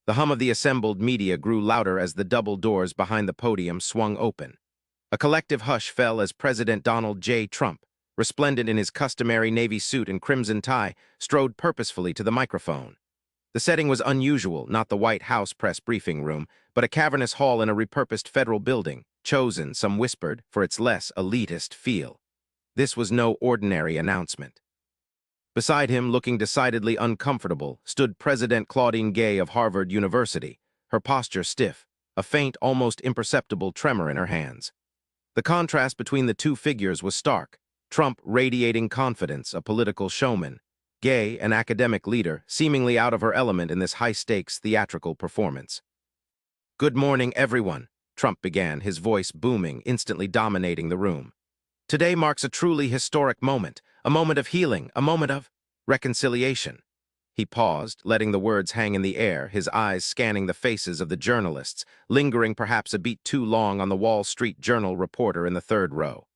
The hum of the assembled media grew louder as the double doors behind the podium swung open. A collective hush fell as President Donald J. Trump, resplendent in his customary navy suit and crimson tie, strode purposefully to the microphone. The setting was unusual, not the White House press briefing room, but a cavernous hall in a repurposed federal building, chosen, some whispered, for its less elitist feel. This was no ordinary announcement. Beside him, looking decidedly uncomfortable, stood President Claudine Gay of Harvard University, her posture stiff, a faint, almost imperceptible tremor in her hands. The contrast between the two figures was stark. Trump radiating confidence, a political showman; Gay, an academic leader, seemingly out of her element in this high-stakes theatrical performance. "Good morning, everyone," Trump began, his voice booming, instantly dominating the room. "Today marks a truly historic moment, a moment of healing, a moment of reconciliation." He paused, letting the words hang in the air, his eyes scanning the faces of the journalists, lingering perhaps a beat too long on the Wall Street Journal reporter in the third row.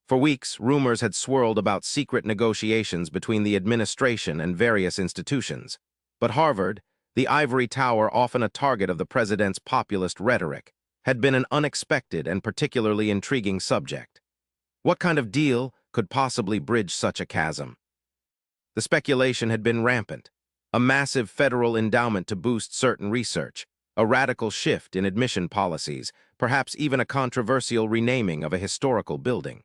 For weeks, rumors had swirled about secret negotiations between the administration and various institutions. But Harvard, the ivory tower often a target of the president's populist rhetoric, had been an unexpected and particularly intriguing subject. What kind of deal could possibly bridge such a chasm? The speculation had been rampant. A massive federal endowment to boost certain research, a radical shift in admission policies, perhaps even a controversial renaming of a historical building.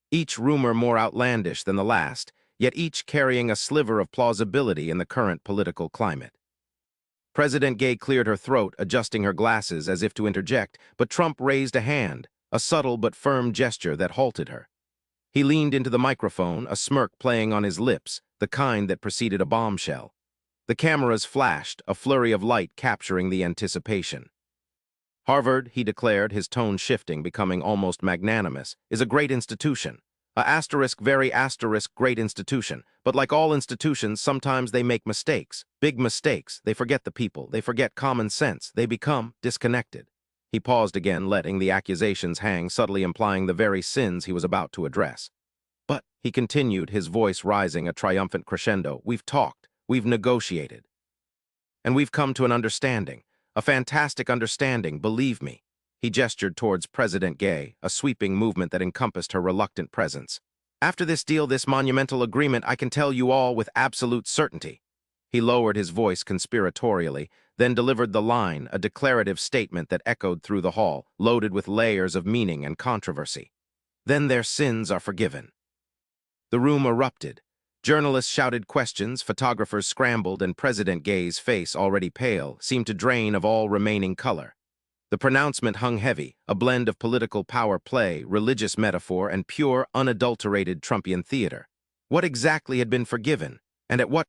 Each rumor more outlandish than the last, yet each carrying a sliver of plausibility in the current political climate. President Gay cleared her throat, adjusting her glasses as if to interject, but Trump raised a hand, a subtle but firm gesture that halted her. He leaned into the microphone, a smirk playing on his lips, the kind that preceded a bombshell. The cameras flashed, a flurry of light capturing the anticipation. "Harvard," he declared, his tone shifting, becoming almost magnanimous, "is a great institution. Very asterisk great institution. But like all institutions, sometimes they make mistakes, big mistakes. They forget the people, they forget common sense, they become disconnected." He paused again, letting the accusations hang, subtly implying the very sins he was about to address. "But," he continued, his voice rising a triumphant crescendo, "we've talked, we've negotiated. And we've come to an understanding, a fantastic understanding, believe me." He gestured towards President Gay, a sweeping movement that encompassed her reluctant presence. "After this deal, this monumental agreement, I can tell you all with absolute certainty." He lowered his voice conspiratorially, then delivered the line, a declarative statement that echoed through the hall, loaded with layers of meaning and controversy. "Then their sins are forgiven." The room erupted. Journalists shouted questions, photographers scrambled, and President Gay's face, already pale, seemed to drain of all remaining color. The pronouncement hung heavy, a blend of political power play, religious metaphor, and pure, unadulterated Trumpian theater. What exactly had been forgiven, and at what